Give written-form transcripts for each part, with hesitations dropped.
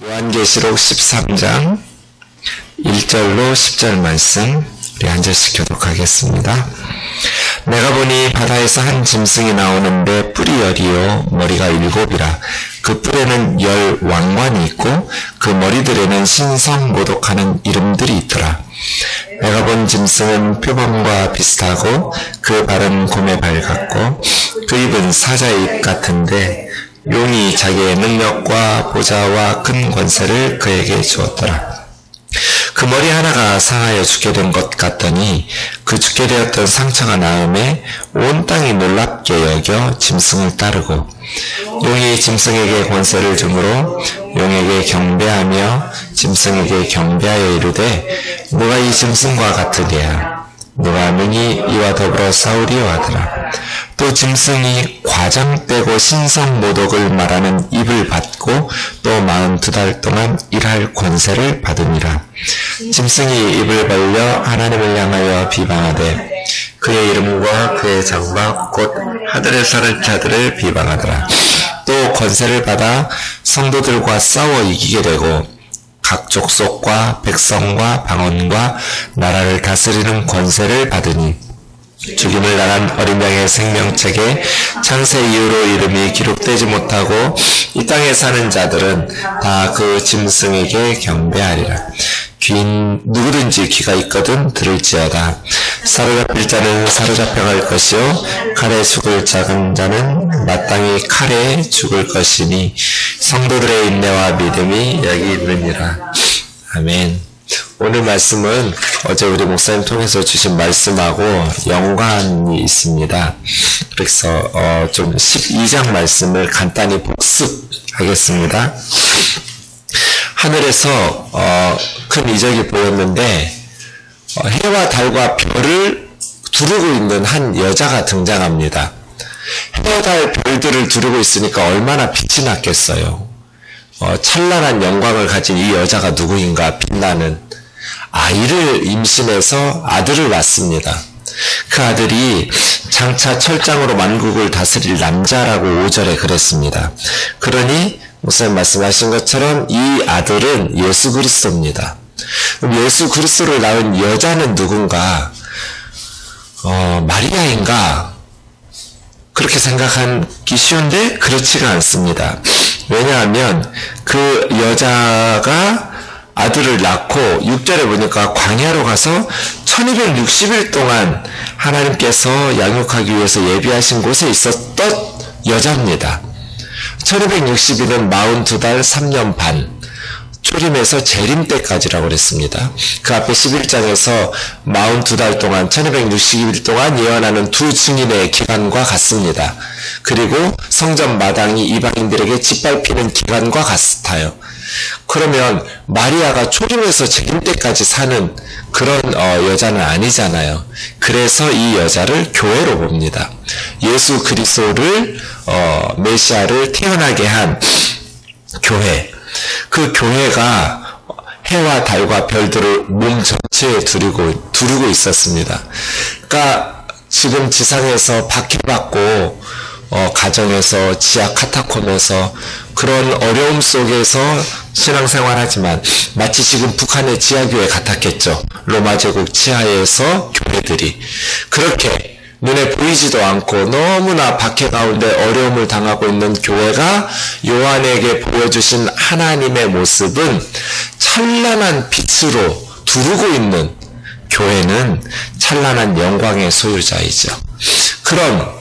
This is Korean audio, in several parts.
요한계시록 13장 1절로 10절 말씀 우리 한 절씩 교독하겠습니다. 내가 보니 바다에서 한 짐승이 나오는데 뿔이 10이요 머리가 7이라. 그 뿔에는 10 왕관이 있고 그 머리들에는 신성모독하는 이름들이 있더라. 내가 본 짐승은 표범과 비슷하고 그 발은 곰의 발 같고 그 입은 사자의 입 같은데 용이 자기의 능력과 보좌와 큰 권세를 그에게 주었더라. 그 머리 하나가 상하여 죽게 된 것 같더니 그 죽게 되었던 상처가 나음에 온 땅이 놀랍게 여겨 짐승을 따르고 용이 짐승에게 권세를 주므로 용에게 경배하며 짐승에게 경배하여 이르되 누가 이 짐승과 같으랴. 누가 능히 이와 더불어 싸우리요 하더라. 또 짐승이 과장 빼고 신성모독을 말하는 입을 받고 또 42달 동안 일할 권세를 받으니라. 짐승이 입을 벌려 하나님을 향하여 비방하되 그의 이름과 그의 장막 곧 하늘에 사는 자들을 비방하더라. 또 권세를 받아 성도들과 싸워 이기게 되고 각 족속과 백성과 방언과 나라를 다스리는 권세를 받으니 죽임을 당한 어린 양의 생명책에 창세 이후로 이름이 기록되지 못하고 이 땅에 사는 자들은 다 그 짐승에게 경배하리라. 누구든지 귀가 있거든 들을지어다. 사로잡힐 자는 사로잡혀갈 것이요 칼에 죽을 작은 자는 마땅히 칼에 죽을 것이니 성도들의 인내와 믿음이 여기 있느니라. 아멘. 오늘 말씀은 어제 우리 목사님 통해서 주신 말씀하고 연관이 있습니다. 그래서 좀 12장 말씀을 간단히 복습하겠습니다. 하늘에서 큰 이적이 보였는데 해와 달과 별을 두르고 있는 한 여자가 등장합니다. 해와 달 별들을 두르고 있으니까 얼마나 빛이 났겠어요. 찬란한 영광을 가진 이 여자가 누구인가. 빛나는 아이를 임신해서 아들을 낳습니다. 그 아들이 장차 철장으로 만국을 다스릴 남자라고 5절에 그랬습니다. 그러니 목사님 말씀하신 것처럼 이 아들은 예수 그리스도입니다. 그럼 예수 그리스도를 낳은 여자는 누군가? 마리아인가? 그렇게 생각하기 쉬운데 그렇지가 않습니다. 왜냐하면 그 여자가 아들을 낳고 6절에 보니까 광야로 가서 1260일 동안 하나님께서 양육하기 위해서 예비하신 곳에 있었던 여자입니다. 1260일은 42달 3년 반, 초림에서 재림 때까지라고 그랬습니다. 그 앞에 11장에서 42달 동안 1260일 동안 예언하는 두 증인의 기간과 같습니다. 그리고 성전 마당이 이방인들에게 짓밟히는 기간과 같아요. 그러면 마리아가 초림에서 재림 때까지 사는 그런 여자는 아니잖아요. 그래서 이 여자를 교회로 봅니다. 예수 그리스도를 메시아를 태어나게 한 교회. 그 교회가 해와 달과 별들을 몸 전체에 두르고 있었습니다. 그러니까 지금 지상에서 박해받고 가정에서 지하 카타콤에서 그런 어려움 속에서 신앙생활하지만 마치 지금 북한의 지하교회 같았겠죠. 로마 제국 지하에서 교회들이 그렇게 눈에 보이지도 않고 너무나 박해 가운데 어려움을 당하고 있는 교회가 요한에게 보여주신 하나님의 모습은 찬란한 빛으로 두르고 있는 교회는 찬란한 영광의 소유자이죠. 그럼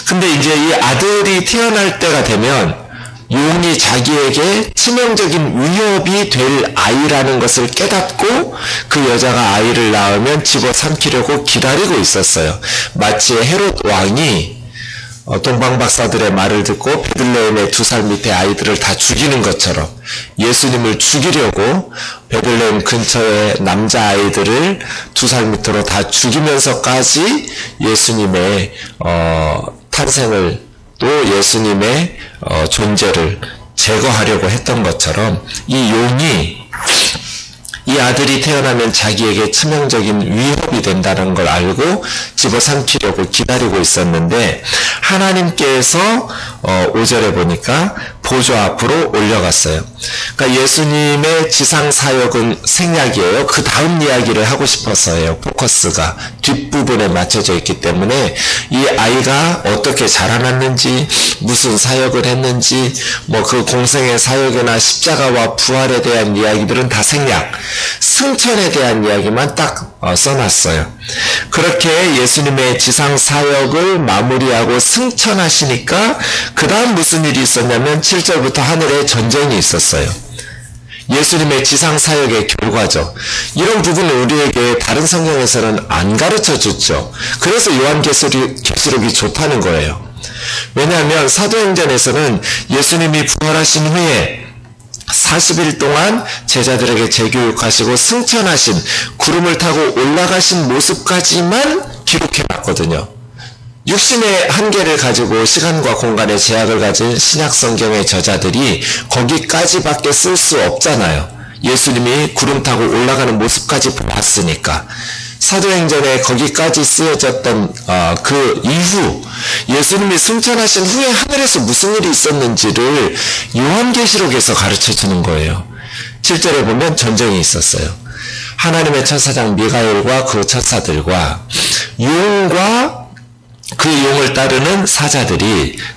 근데 이제 이 아들이 태어날 때가 되면 용이 자기에게 치명적인 위협이 될 아이라는 것을 깨닫고 그 여자가 아이를 낳으면 집어삼키려고 기다리고 있었어요. 마치 헤롯 왕이 동방박사들의 말을 듣고 베들레헴의 2살 밑에 아이들을 다 죽이는 것처럼 예수님을 죽이려고 베들레헴 근처의 남자아이들을 2살 밑으로 다 죽이면서까지 예수님의 탄생을 또 예수님의 존재를 제거하려고 했던 것처럼 이 용이 이 아들이 태어나면 자기에게 치명적인 위협이 된다는 걸 알고 집어삼키려고 기다리고 있었는데 하나님께서 5절에 보니까 보좌 앞으로 올려갔어요. 그러니까 예수님의 지상 사역은 생략이에요. 그 다음 이야기를 하고 싶어서예요. 포커스가 뒷부분에 맞춰져 있기 때문에 이 아이가 어떻게 자라났는지, 무슨 사역을 했는지, 뭐 그 공생의 사역이나 십자가와 부활에 대한 이야기들은 다 생략, 승천에 대한 이야기만 딱 써놨어요. 그렇게 예수님의 지상 사역을 마무리하고 승천하시니까 그 다음 무슨 일이 있었냐면 7절부터 하늘에 전쟁이 있었어요. 예수님의 지상 사역의 결과죠. 이런 부분을 우리에게 다른 성경에서는 안 가르쳐 줬죠. 그래서 요한계시록이 좋다는 거예요. 왜냐하면 사도행전에서는 예수님이 부활하신 후에 40일 동안 제자들에게 재교육하시고 승천하신, 구름을 타고 올라가신 모습까지만 기록해놨거든요. 육신의 한계를 가지고 시간과 공간의 제약을 가진 신약성경의 저자들이 거기까지밖에 쓸 수 없잖아요. 예수님이 구름 타고 올라가는 모습까지 봤으니까. 사도행전에 거기까지 쓰여졌던 그 이후 예수님이 승천하신 후에 하늘에서 무슨 일이 있었는지를 요한계시록에서 가르쳐주는 거예요. 7절에 보면 전쟁이 있었어요. 하나님의 천사장 미가엘과 그 천사들과 용과 그 용을 따르는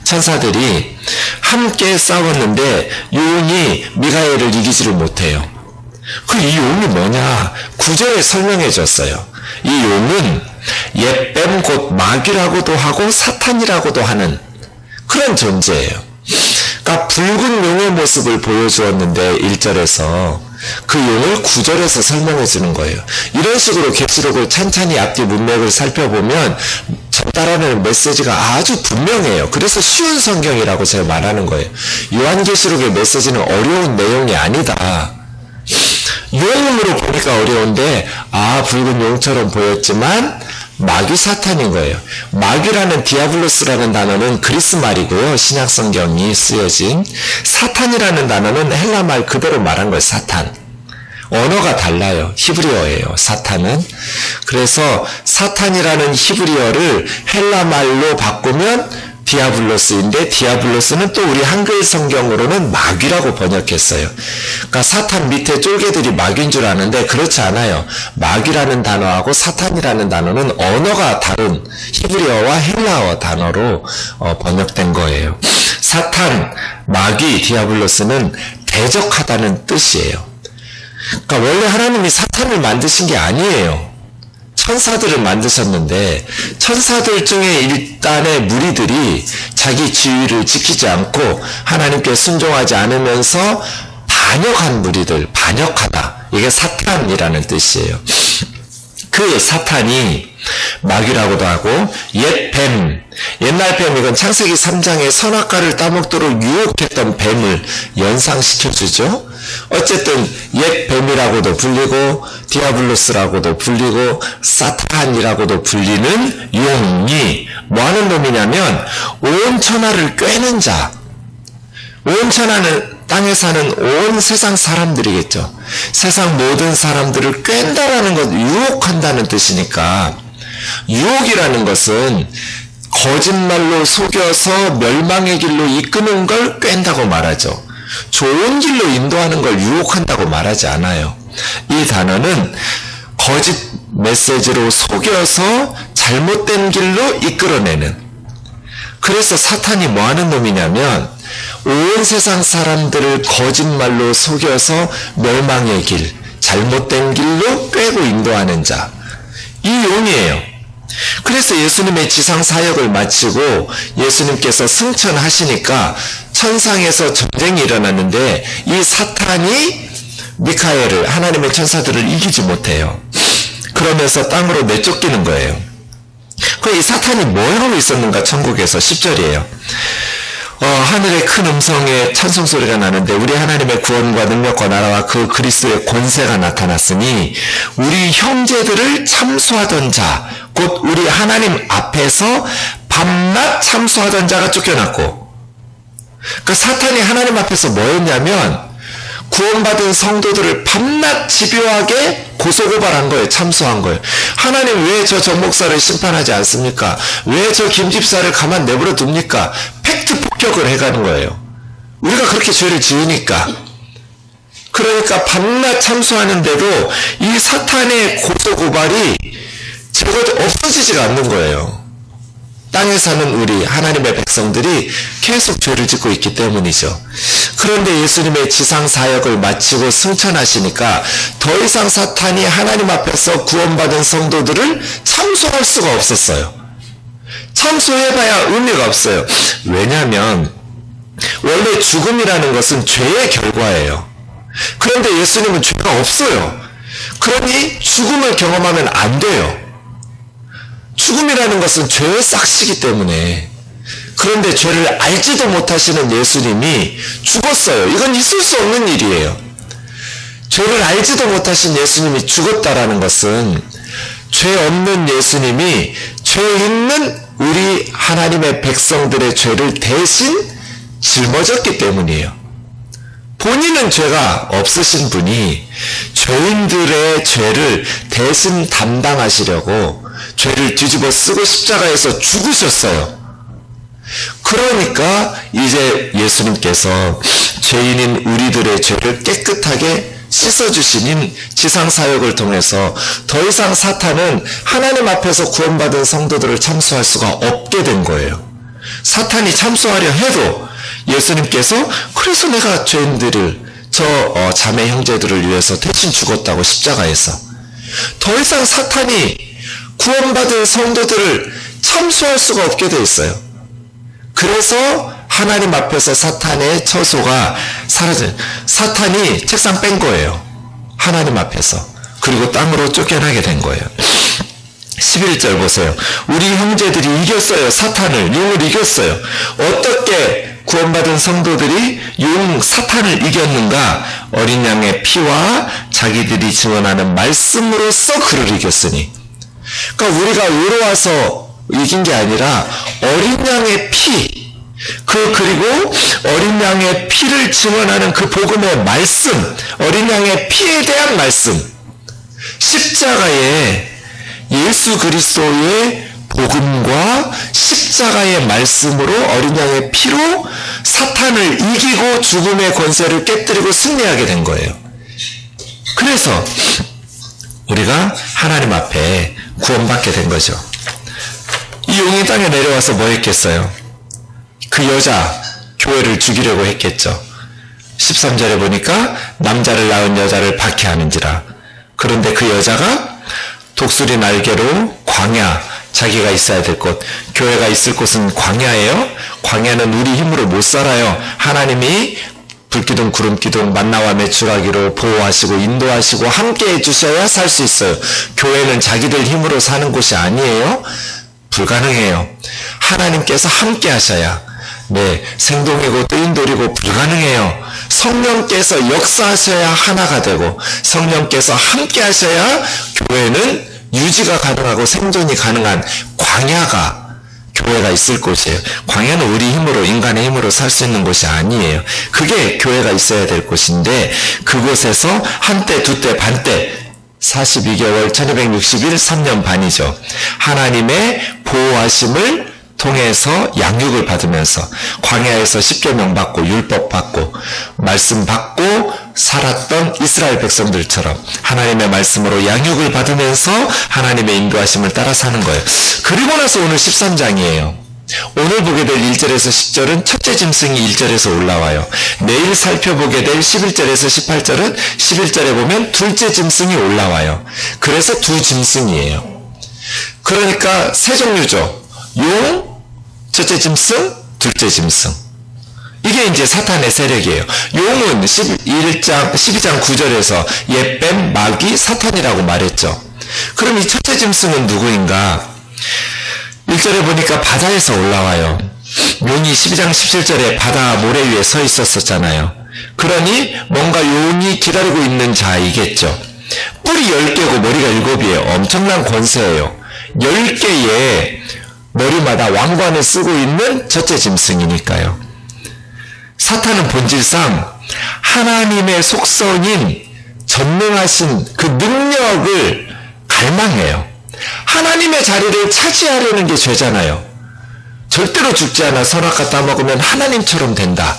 천사들이 함께 싸웠는데 용이 미가엘을 이기지를 못해요. 이 용이 뭐냐? 9절에 설명해 줬어요. 이 용은 옛뱀 곧 마귀라고도 하고 사탄이라고도 하는 그런 존재예요. 그러니까 붉은 용의 모습을 보여주었는데 1절에서 그 용을 9절에서 설명해 주는 거예요. 이런 식으로 계시록을 찬찬히 앞뒤 문맥을 살펴보면 전달하는 메시지가 아주 분명해요. 그래서 쉬운 성경이라고 제가 말하는 거예요. 요한계시록의 메시지는 어려운 내용이 아니다. 용으로 보니까 어려운데 붉은 용처럼 보였지만 마귀 사탄인 거예요. 마귀라는 디아블로스라는 단어는 그리스 말이고요. 신약 성경이 쓰여진 사탄이라는 단어는 헬라 말 그대로 말한 거예요. 사탄. 언어가 달라요. 히브리어예요. 사탄은. 그래서 사탄이라는 히브리어를 헬라 말로 바꾸면 디아블로스인데 디아블로스는 또 우리 한글 성경으로는 마귀라고 번역했어요. 그러니까 사탄 밑에 쫄개들이 마귀인 줄 아는데 그렇지 않아요. 마귀라는 단어하고 사탄이라는 단어는 언어가 다른 히브리어와 헬라어 단어로 번역된 거예요. 사탄, 마귀, 디아블로스는 대적하다는 뜻이에요. 그러니까 원래 하나님이 사탄을 만드신 게 아니에요. 천사들을 만드셨는데 반역하들 중에 일단의 무리들이 자기 지위를 지키지 않고 하나님께 순종하지 않으면서 반역한 무리들, 반역하다. 이게 사탄이라는 뜻이에요. 그 사탄이 마귀라고도 하고 옛뱀, 옛날 뱀, 이건 창세기 3장에 선악과를 따먹도록 유혹했던 뱀을 연상시켜주죠. 어쨌든 옛뱀이라고도 불리고 디아블로스라고도 불리고 사탄이라고도 불리는 용이 뭐하는 놈이냐면 온 천하를 꿰는 자. 온 천하는 땅에 사는 온 세상 사람들이겠죠. 세상 모든 사람들을 꿰다라는 것, 유혹한다는 뜻이니까 유혹이라는 것은 거짓말로 속여서 멸망의 길로 이끄는 걸 꿰다고 말하죠. 좋은 길로 인도하는 걸 유혹한다고 말하지 않아요. 이 단어는 거짓 메시지로 속여서 잘못된 길로 이끌어내는. 그래서 사탄이 뭐하는 놈이냐면 온 세상 사람들을 거짓말로 속여서 멸망의 길, 잘못된 길로 꿰고 인도하는 자. 이 용이에요. 그래서 예수님의 지상 사역을 마치고 예수님께서 승천하시니까 천상에서 전쟁이 일어났는데 이 사탄이 미카엘을, 하나님의 천사들을 이기지 못해요. 그러면서 땅으로 내쫓기는 거예요. 이 사탄이 뭐 하고 있었는가? 천국에서 10절이에요. 하늘의 큰 음성의 찬송 소리가 나는데 우리 하나님의 구원과 능력과 나라와 그 그리스도의 권세가 나타났으니 우리 형제들을 참수하던 자, 곧 우리 하나님 앞에서 밤낮 참수하던 자가 쫓겨났고, 그러니까 사탄이 하나님 앞에서 뭐 했냐면 구원받은 성도들을 밤낮 집요하게 고소고발한 거예요. 참수한 거예요. 하나님 왜 저 정목사를 심판하지 않습니까? 왜 저 김집사를 가만 내버려 둡니까? 팩트 폭격을 해가는 거예요. 우리가 그렇게 죄를 지으니까. 그러니까 밤낮 참수하는데도 이 사탄의 고소고발이 없어지지가 않는 거예요. 땅에 사는 우리 하나님의 백성들이 계속 죄를 짓고 있기 때문이죠. 그런데 예수님의 지상 사역을 마치고 승천하시니까 더 이상 사탄이 하나님 앞에서 구원받은 성도들을 참소할 수가 없었어요. 참소해봐야 의미가 없어요. 왜냐하면 원래 죽음이라는 것은 죄의 결과예요. 그런데 예수님은 죄가 없어요. 그러니 죽음을 경험하면 안 돼요. 죽음이라는 것은 죄의 싹시기 때문에. 그런데 죄를 알지도 못하시는 예수님이 죽었어요. 이건 있을 수 없는 일이에요. 죄를 알지도 못하신 예수님이 죽었다라는 것은 죄 없는 예수님이 죄 있는 우리 하나님의 백성들의 죄를 대신 짊어졌기 때문이에요. 본인은 죄가 없으신 분이 죄인들의 죄를 대신 담당하시려고 죄를 뒤집어 쓰고 십자가에서 죽으셨어요. 그러니까 이제 예수님께서 죄인인 우리들의 죄를 깨끗하게 씻어주시는 지상사역을 통해서 더 이상 사탄은 하나님 앞에서 구원받은 성도들을 참수할 수가 없게 된 거예요. 사탄이 참수하려 해도 예수님께서 그래서 내가 죄인들을 자매 형제들을 위해서 대신 죽었다고 십자가에서 더 이상 사탄이 구원받은 성도들을 참수할 수가 없게 돼 있어요. 그래서 하나님 앞에서 사탄의 처소가 사라져요. 사탄이 책상 뺀 거예요. 하나님 앞에서. 그리고 땅으로 쫓겨나게 된 거예요. 11절 보세요. 우리 형제들이 이겼어요. 사탄을, 용을 이겼어요. 어떻게 구원받은 성도들이 사탄을 이겼는가? 어린 양의 피와 자기들이 증언하는 말씀으로써 그를 이겼으니. 그러니까 우리가 의로워서 이긴 게 아니라 어린 양의 피, 그리고 어린 양의 피를 증언하는 그 복음의 말씀, 어린 양의 피에 대한 말씀, 십자가에 예수 그리스도의 복음과 십자가의 말씀으로 어린 양의 피로 사탄을 이기고 죽음의 권세를 깨뜨리고 승리하게 된 거예요. 그래서 우리가 하나님 앞에 구원받게 된 거죠. 이 용이 땅에 내려와서 뭐 했겠어요? 그 여자, 교회를 죽이려고 했겠죠. 13절에 보니까 남자를 낳은 여자를 박해하는지라. 그런데 그 여자가 독수리 날개로 광야, 자기가 있어야 될 곳, 교회가 있을 곳은 광야예요. 광야는 우리 힘으로 못 살아요. 하나님이 불기둥 구름기둥 만나와 메추라기로 보호하시고 인도하시고 함께 해주셔야 살 수 있어요. 교회는 자기들 힘으로 사는 곳이 아니에요. 불가능해요. 하나님께서 함께 하셔야, 생동이고 뜨인돌이고 불가능해요. 성령께서 역사하셔야 하나가 되고 성령께서 함께 하셔야 교회는 유지가 가능하고 생존이 가능한 광야가 교회가 있을 곳이에요. 광야는 우리 힘으로, 인간의 힘으로 살 수 있는 곳이 아니에요. 그게 교회가 있어야 될 곳인데 그곳에서 한때, 두때, 반때 42개월, 1261, 3년 반이죠. 하나님의 보호하심을 통해서 양육을 받으면서 광야에서 십계명 받고 율법 받고 말씀 받고 살았던 이스라엘 백성들처럼 하나님의 말씀으로 양육을 받으면서 하나님의 인도하심을 따라 사는 거예요. 그리고 나서 오늘 13장이에요. 오늘 보게 될 1절에서 10절은 첫째 짐승이 1절에서 올라와요. 내일 살펴보게 될 11절에서 18절은 11절에 보면 둘째 짐승이 올라와요. 그래서 두 짐승이에요. 그러니까 세 종류죠. 용, 첫째 짐승, 둘째 짐승. 이게 이제 사탄의 세력이에요. 용은 12장 9절에서 옛뱀, 마귀, 사탄이라고 말했죠. 그럼 이 첫째 짐승은 누구인가? 1절에 보니까 바다에서 올라와요. 용이 12장 17절에 바다 모래 위에 서 있었잖아요. 그러니 뭔가 용이 기다리고 있는 자이겠죠. 뿔이 10개고 머리가 7이에요. 엄청난 권세예요. 10개의 머리마다 왕관을 쓰고 있는 첫째 짐승이니까요. 사탄은 본질상 하나님의 속성인 전능하신 그 능력을 갈망해요. 하나님의 자리를 차지하려는 게 죄잖아요. 절대로 죽지 않아 선악과 따먹으면 하나님처럼 된다.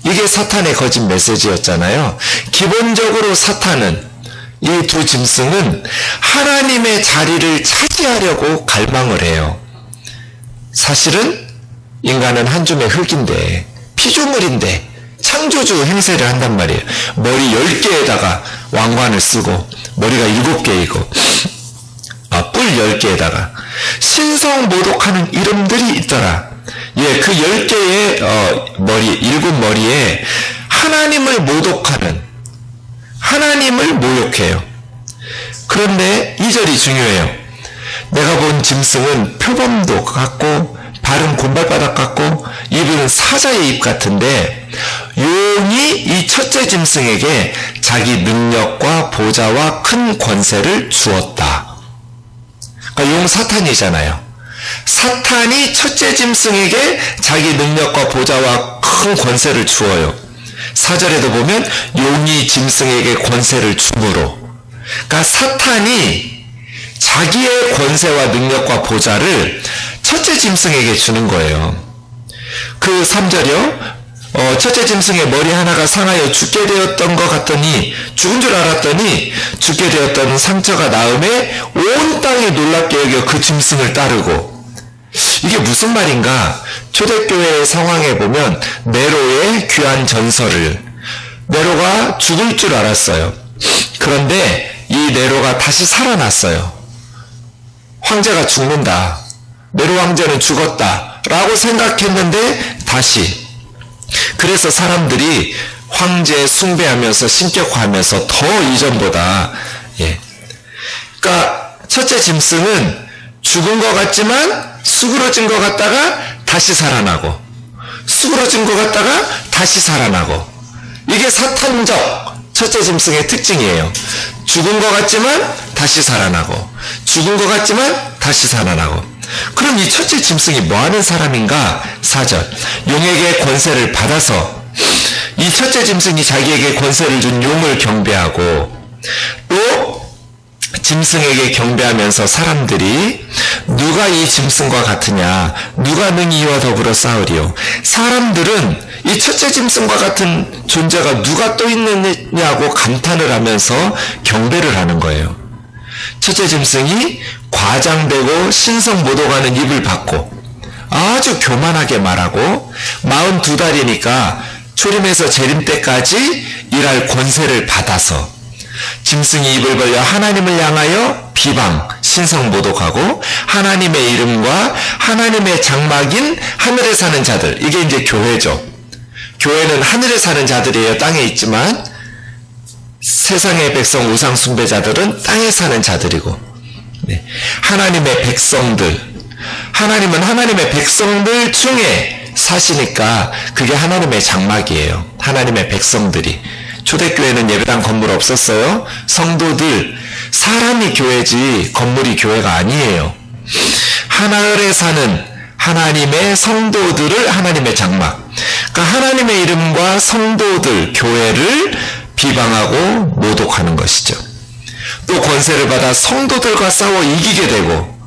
이게 사탄의 거짓 메시지였잖아요. 기본적으로 사탄은, 이 두 짐승은 하나님의 자리를 차지하려고 갈망을 해요. 사실은 인간은 한 줌의 흙인데, 피조물인데 창조주 행세를 한단 말이에요. 머리 10개에다가 왕관을 쓰고, 머리가 7개이고 뿔 10개에다가 신성모독하는 이름들이 있더라. 예, 그 10개의 머리, 7머리에 하나님을 모독하는, 하나님을 모욕해요. 그런데 이 절이 중요해요. 내가 본 짐승은 표범도 같고 발은 곰발바닥 같고 입은 사자의 입 같은데, 용이 이 첫째 짐승에게 자기 능력과 보좌와 큰 권세를 주었다. 그러니까 용 사탄이잖아요. 사탄이 첫째 짐승에게 자기 능력과 보좌와 큰 권세를 주어요. 4절에도 보면 용이 짐승에게 권세를 주므로, 그러니까 사탄이 자기의 권세와 능력과 보좌를 첫째 짐승에게 주는 거예요. 그 3절이요. 첫째 짐승의 머리 하나가 상하여 죽게 되었던 것 같더니, 죽은 줄 알았더니 죽게 되었던 상처가 나음에 온 땅이 놀랍게 여겨 그 짐승을 따르고. 이게 무슨 말인가? 초대교회의 상황에 보면 네로의 귀한 전설을, 네로가 죽을 줄 알았어요. 그런데 이 네로가 다시 살아났어요. 황제가 죽는다, 네로 왕제는 죽었다 라고 생각했는데 다시, 그래서 사람들이 황제 숭배하면서 신격화하면서 더 이전보다, 그러니까 첫째 짐승은 죽은 것 같지만 수그러진 것 같다가 다시 살아나고, 수그러진 것 같다가 다시 살아나고, 이게 사탄적 첫째 짐승의 특징이에요. 죽은 것 같지만 다시 살아나고, 죽은 것 같지만 다시 살아나고. 그럼 이 첫째 짐승이 뭐하는 사람인가? 4절, 용에게 권세를 받아서, 이 첫째 짐승이 자기에게 권세를 준 용을 경배하고, 또 짐승에게 경배하면서 사람들이 누가 이 짐승과 같으냐, 누가 능히 이와 더불어 싸우리요. 사람들은 이 첫째 짐승과 같은 존재가 누가 또 있느냐고 감탄을 하면서 경배를 하는 거예요. 첫째 짐승이 과장되고 신성모독하는 입을 받고 아주 교만하게 말하고 42달이니까 초림에서 재림 때까지 일할 권세를 받아서 짐승이 입을 벌려 하나님을 향하여 비방, 신성모독하고 하나님의 이름과 하나님의 장막인 하늘에 사는 자들, 이게 이제 교회죠. 교회는 하늘에 사는 자들이에요. 땅에 있지만 세상의 백성 우상 숭배자들은 땅에 사는 자들이고, 하나님의 백성들, 하나님은 하나님의 백성들 중에 사시니까 그게 하나님의 장막이에요. 하나님의 백성들이. 초대교회는 예배당 건물 없었어요. 성도들, 사람이 교회지 건물이 교회가 아니에요. 하늘에 사는 하나님의 성도들을 하나님의 장막, 그러니까 하나님의 이름과 성도들, 교회를 비방하고 모독하는 것이죠. 또 권세를 받아 성도들과 싸워 이기게 되고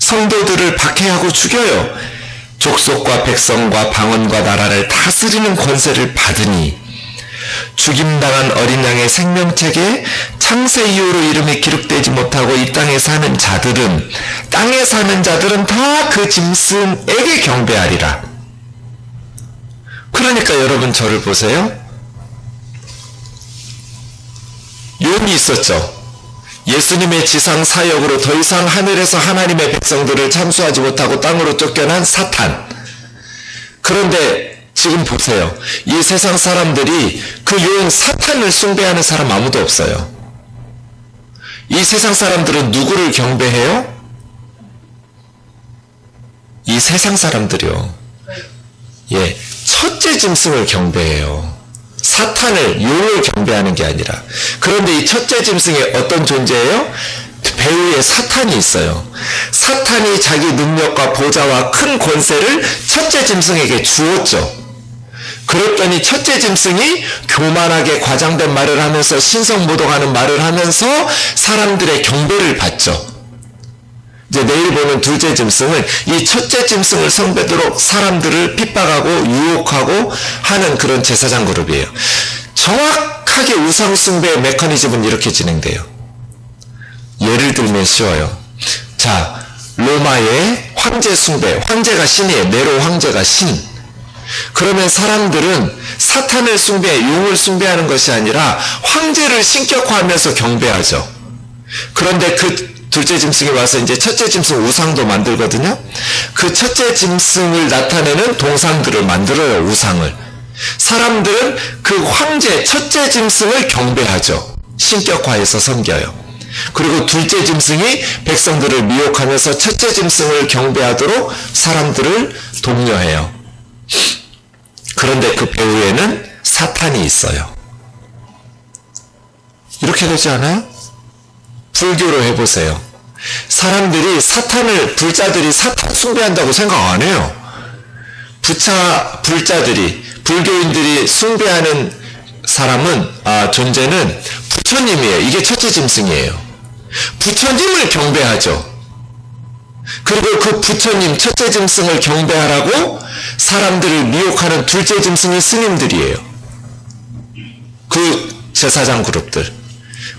성도들을 박해하고 죽여요. 족속과 백성과 방언과 나라를 다스리는 권세를 받으니 죽임당한 어린 양의 생명책에 창세 이후로 이름이 기록되지 못하고 이 땅에 사는 자들은, 땅에 사는 자들은 다 그 짐승에게 경배하리라. 그러니까 여러분 저를 보세요. 용이 있었죠. 예수님의 지상 사역으로 더 이상 하늘에서 하나님의 백성들을 참수하지 못하고 땅으로 쫓겨난 사탄. 그런데 지금 보세요. 이 세상 사람들이 그 용 사탄을 숭배하는 사람 아무도 없어요. 이 세상 사람들은 누구를 경배해요? 이 세상 사람들이요. 첫째 짐승을 경배해요. 사탄을, 용을 경배하는 게 아니라. 그런데 이 첫째 짐승이 어떤 존재예요? 배후에 사탄이 있어요. 사탄이 자기 능력과 보좌와 큰 권세를 첫째 짐승에게 주었죠. 그랬더니 첫째 짐승이 교만하게 과장된 말을 하면서 신성모독하는 말을 하면서 사람들의 경배를 받죠. 이제 내일 보는 둘째 짐승은 이 첫째 짐승을 성배도록 사람들을 핍박하고 유혹하고 하는 그런 제사장 그룹이에요. 정확하게 우상숭배의 메커니즘은 이렇게 진행돼요. 예를 들면 쉬워요. 자, 로마의 황제 숭배, 황제가 신이에요. 네로 황제가 신. 그러면 사람들은 사탄을 용을 숭배하는 것이 아니라 황제를 신격화하면서 경배하죠. 그런데 그 둘째 짐승이 와서 이제 첫째 짐승 우상도 만들거든요. 그 첫째 짐승을 나타내는 동상들을 만들어요. 우상을. 사람들은 그 황제 첫째 짐승을 경배하죠. 신격화해서 섬겨요. 그리고 둘째 짐승이 백성들을 미혹하면서 첫째 짐승을 경배하도록 사람들을 독려해요. 그런데 그 배후에는 사탄이 있어요. 이렇게 되지 않아요? 불교로 해보세요. 사람들이 불자들이 사탄 숭배한다고 생각 안 해요. 불자들이, 불교인들이 숭배하는 존재는 부처님이에요. 이게 첫째 짐승이에요. 부처님을 경배하죠. 그리고 그 부처님, 첫째 짐승을 경배하라고 사람들을 미혹하는 둘째 짐승이 스님들이에요. 그 제사장 그룹들.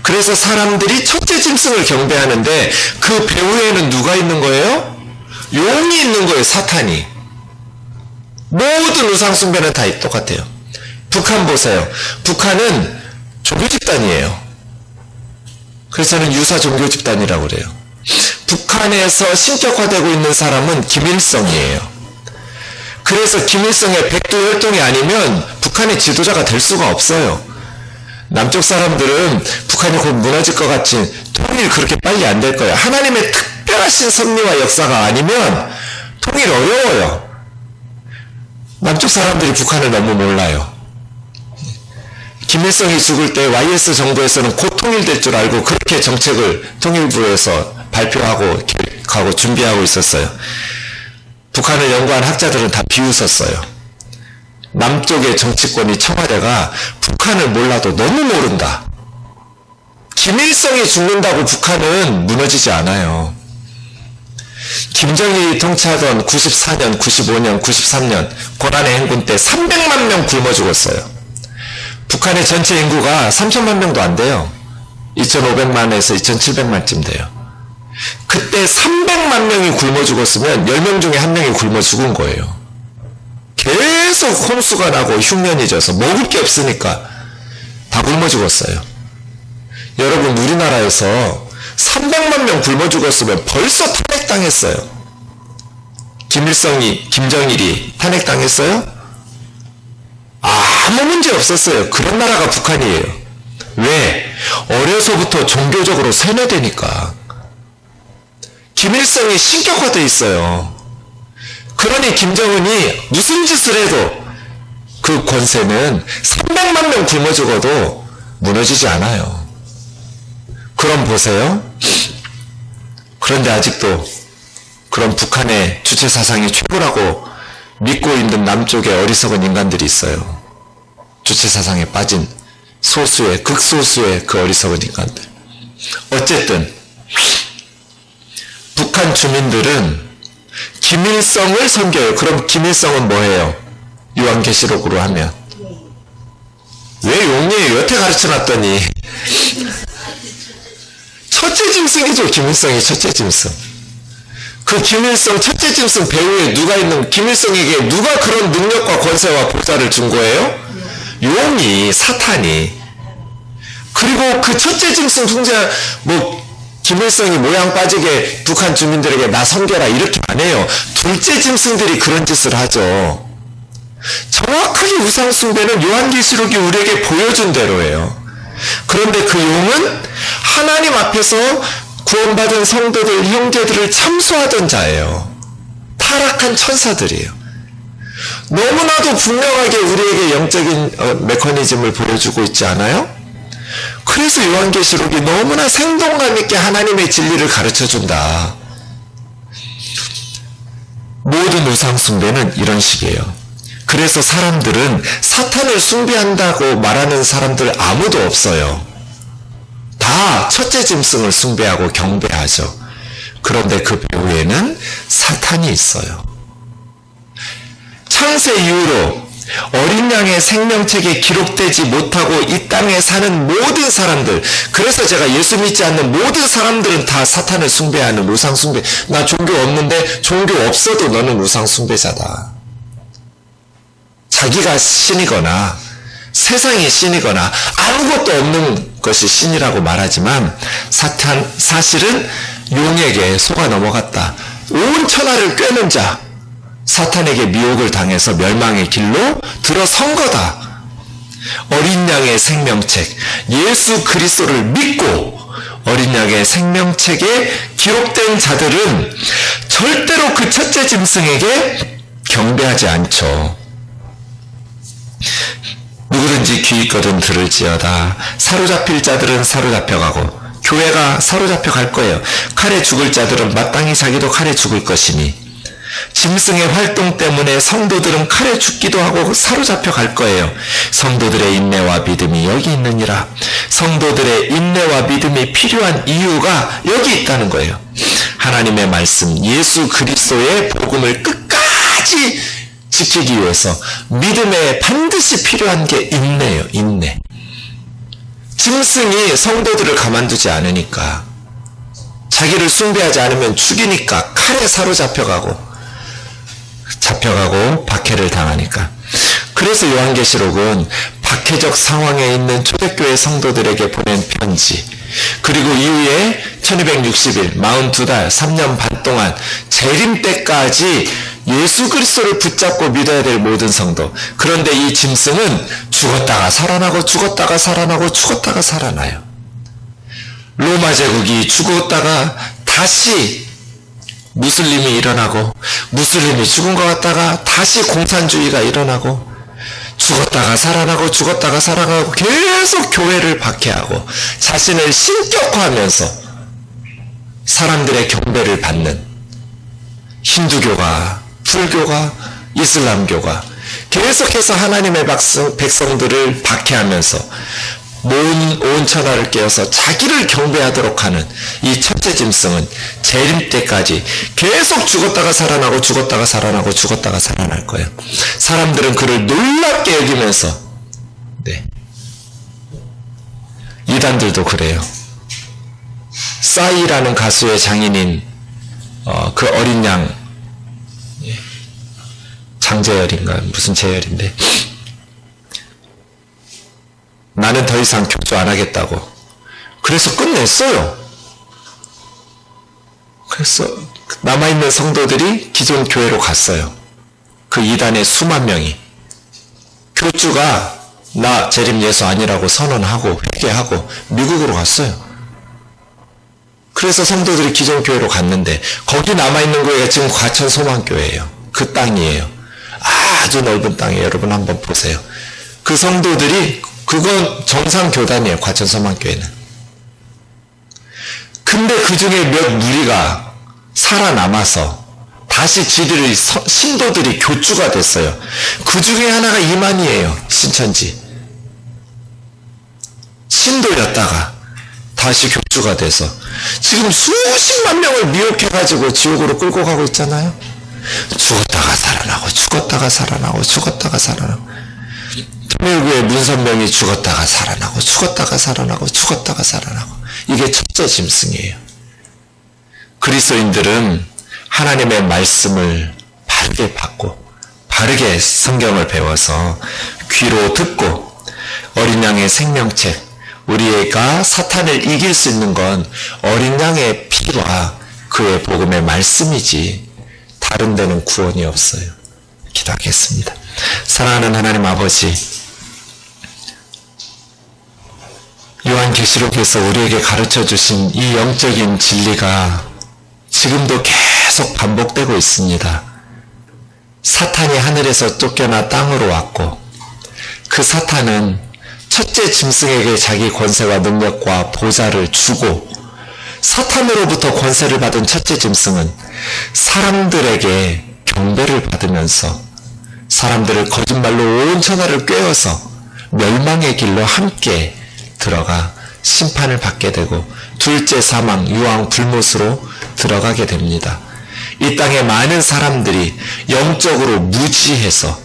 그래서 사람들이 첫째 짐승을 경배하는데 그 배후에는 누가 있는 거예요? 용이 있는 거예요. 사탄이. 모든 우상숭배는 다 똑같아요. 북한 보세요. 북한은 종교 집단이에요. 그래서 저는 유사 종교 집단이라고 그래요. 북한에서 신격화되고 있는 사람은 김일성이에요. 그래서 김일성의 백두혈통이 아니면 북한의 지도자가 될 수가 없어요. 남쪽 사람들은 북한이 곧 무너질 것 같이 통일 그렇게 빨리 안 될 거예요. 하나님의 특별하신 섭리와 역사가 아니면 통일 어려워요. 남쪽 사람들이 북한을 너무 몰라요. 김일성이 죽을 때 YS 정부에서는 곧 통일될 줄 알고 그렇게 정책을 통일부에서 발표하고 계획하고 준비하고 있었어요. 북한을 연구한 학자들은 다 비웃었어요. 남쪽의 정치권이 청와대가 북한을 몰라도 너무 모른다. 김일성이 죽는다고 북한은 무너지지 않아요. 김정일이 통치하던 94년, 95년, 93년 고난의 행군 때 300만 명 굶어 죽었어요. 북한의 전체 인구가 3천만 명도 안 돼요. 2,500만에서 2,700만쯤 돼요. 그때 300만 명이 굶어 죽었으면 10명 중에 1명이 굶어 죽은 거예요. 계속 홍수가 나고 흉년이 져서 먹을 게 없으니까 다 굶어 죽었어요. 여러분, 우리나라에서 300만 명 굶어 죽었으면 벌써 탄핵당했어요. 김정일이 탄핵당했어요? 아무 문제 없었어요. 그런 나라가 북한이에요. 왜? 어려서부터 종교적으로 세뇌되니까. 김일성이 신격화되어 있어요. 그러니 김정은이 무슨 짓을 해도 그 권세는 300만 명 굶어 죽어도 무너지지 않아요. 그럼 보세요. 그런데 아직도 그런 북한의 주체 사상이 최고라고 믿고 있는 남쪽에 어리석은 인간들이 있어요. 주체 사상에 빠진 극소수의 그 어리석은 인간들. 어쨌든 북한 주민들은 김일성을 섬겨요. 그럼 김일성은 뭐예요? 요한계시록으로 하면 왜 용이에요? 여태 가르쳐놨더니 첫째 짐승이죠. 김일성이 첫째 짐승. 그 김일성 첫째 짐승 배후에 누가 있는, 김일성에게 누가 그런 능력과 권세와 보좌를 준 거예요? 용이, 사탄이. 그리고 그 첫째 짐승 숭자, 김일성이 모양 빠지게 북한 주민들에게 나 섬겨라 이렇게 안 해요. 둘째 짐승들이 그런 짓을 하죠. 정확하게 우상숭배는 요한계시록이 우리에게 보여준 대로예요. 그런데 그 용은 하나님 앞에서 구원받은 성도들, 형제들을 참소하던 자예요. 타락한 천사들이에요. 너무나도 분명하게 우리에게 영적인 메커니즘을 보여주고 있지 않아요? 그래서 요한계시록이 너무나 생동감 있게 하나님의 진리를 가르쳐준다. 모든 우상숭배는 이런 식이에요. 그래서 사람들은 사탄을 숭배한다고 말하는 사람들 아무도 없어요. 다 첫째 짐승을 숭배하고 경배하죠. 그런데 그 배후에는 사탄이 있어요. 창세 이후로 어린 양의 생명책에 기록되지 못하고 이 땅에 사는 모든 사람들, 그래서 제가 예수 믿지 않는 모든 사람들은 다 사탄을 숭배하는 우상 숭배. 나 종교 없는데 종교 없어도 너는 우상 숭배자다. 자기가 신이거나 세상이 신이거나 아무것도 없는 것이 신이라고 말하지만 사실은 용에게 속아 넘어갔다. 온 천하를 꿰는 자, 사탄에게 미혹을 당해서 멸망의 길로 들어선 거다. 어린 양의 생명책, 예수 그리스도를 믿고 어린 양의 생명책에 기록된 자들은 절대로 그 첫째 짐승에게 경배하지 않죠. 누구든지 귀 있거든 들을지어다. 사로잡힐 자들은 사로잡혀가고 교회가 사로잡혀 갈 거예요. 칼에 죽을 자들은 마땅히 자기도 칼에 죽을 것이니 짐승의 활동 때문에 성도들은 칼에 죽기도 하고 사로잡혀 갈 거예요. 성도들의 인내와 믿음이 여기 있느니라. 성도들의 인내와 믿음이 필요한 이유가 여기 있다는 거예요. 하나님의 말씀, 예수 그리스도의 복음을 끝까지 지키기 위해서 믿음에 반드시 필요한 게 인내예요. 인내. 짐승이 성도들을 가만두지 않으니까, 자기를 숭배하지 않으면 죽이니까 칼에 사로잡혀가고 박해를 당하니까. 그래서 요한계시록은 박해적 상황에 있는 초대교회 성도들에게 보낸 편지, 그리고 이후에 1260일 42달 3년 반 동안 재림 때까지 예수 그리스도를 붙잡고 믿어야 될 모든 성도. 그런데 이 짐승은 죽었다가 살아나고 죽었다가 살아나고 죽었다가 살아나요. 로마 제국이 죽었다가 다시 무슬림이 일어나고, 무슬림이 죽은 것 같다가 다시 공산주의가 일어나고, 죽었다가 살아나고 죽었다가 살아나고 계속 교회를 박해하고 자신을 신격화하면서 사람들의 경배를 받는 힌두교가, 불교가, 이슬람교가 계속해서 하나님의 백성들을 박해하면서 온 천하를 깨어서 자기를 경배하도록 하는 이 첫째 짐승은 재림 때까지 계속 죽었다가 살아나고 죽었다가 살아나고 죽었다가 살아날 거예요. 사람들은 그를 놀랍게 여기면서, 이단들도 그래요. 싸이라는 가수의 장인인 그 어린 양, 장재열인가 무슨 재열인데, 나는 더 이상 교조 안 하겠다고. 그래서 끝냈어요. 그래서 남아있는 성도들이 기존 교회로 갔어요. 그 이단의 수만 명이. 교주가 나 재림 예수 아니라고 선언하고 회개하고 미국으로 갔어요. 그래서 성도들이 기존 교회로 갔는데, 거기 남아있는 교회가 지금 과천 소망교회예요. 그 땅이에요. 아주 넓은 땅이에요. 여러분 한번 보세요. 그 성도들이, 그건 정상교단이에요. 과천 소망교회는. 근데 그 중에 몇 무리가 살아남아서 다시 지들의 신도들이 교주가 됐어요. 그 중에 하나가 이만희예요. 신천지. 신도였다가 다시 교주가 돼서 지금 수십만 명을 미혹해가지고 지옥으로 끌고 가고 있잖아요. 죽었다가 살아나고 죽었다가 살아나고 죽었다가 살아나고. 통일교의 문선명이 죽었다가 살아나고 죽었다가 살아나고 죽었다가 살아나고. 이게 첫째 짐승이에요. 그리스도인들은 하나님의 말씀을 바르게 받고 바르게 성경을 배워서 귀로 듣고 어린 양의 생명책, 우리가 사탄을 이길 수 있는 건 어린 양의 피와 그의 복음의 말씀이지 다른 데는 구원이 없어요. 기도하겠습니다. 사랑하는 하나님 아버지, 요한계시록에서 우리에게 가르쳐 주신 이 영적인 진리가 지금도 계속 반복되고 있습니다. 사탄이 하늘에서 쫓겨나 땅으로 왔고, 그 사탄은 첫째 짐승에게 자기 권세와 능력과 보좌를 주고, 사탄으로부터 권세를 받은 첫째 짐승은 사람들에게 경배를 받으면서 사람들을 거짓말로 온 천하를 꿰어서 멸망의 길로 함께 들어가 심판을 받게 되고, 둘째 사망, 유황, 불못으로 들어가게 됩니다. 이 땅에 많은 사람들이 영적으로 무지해서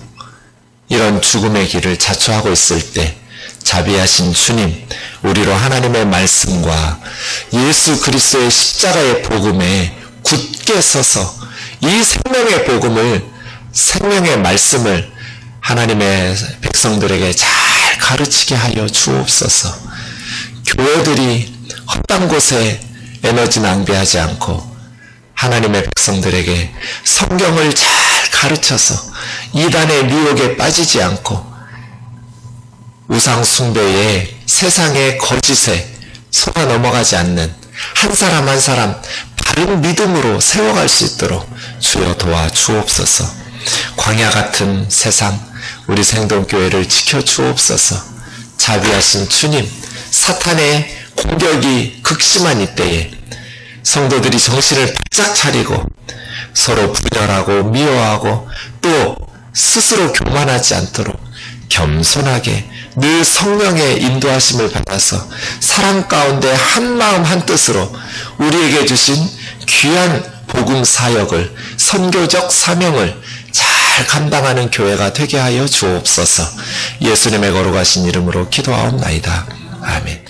이런 죽음의 길을 자초하고 있을 때 자비하신 주님, 우리로 하나님의 말씀과 예수 그리스도의 십자가의 복음에 굳게 서서 이 생명의 복음을, 생명의 말씀을 하나님의 백성들에게 잘 가르치게 하여 주옵소서. 교회들이 헛된 곳에 에너지 낭비하지 않고 하나님의 백성들에게 성경을 잘 가르쳐서 이단의 미혹에 빠지지 않고 우상 숭배에, 세상의 거짓에 속아 넘어가지 않는 한 사람 한 사람 바른 믿음으로 세워갈 수 있도록 주여 도와주옵소서. 광야 같은 세상 우리 생동교회를 지켜주옵소서. 자비하신 주님, 사탄의 공격이 극심한 이때에 성도들이 정신을 바짝 차리고 서로 분열하고 미워하고 또 스스로 교만하지 않도록 겸손하게 늘 성령의 인도하심을 받아서 사랑 가운데 한 마음 한 뜻으로 우리에게 주신 귀한 복음 사역을, 선교적 사명을 잘 감당하는 교회가 되게 하여 주옵소서. 예수님의 거룩하신 이름으로 기도하옵나이다. 아멘.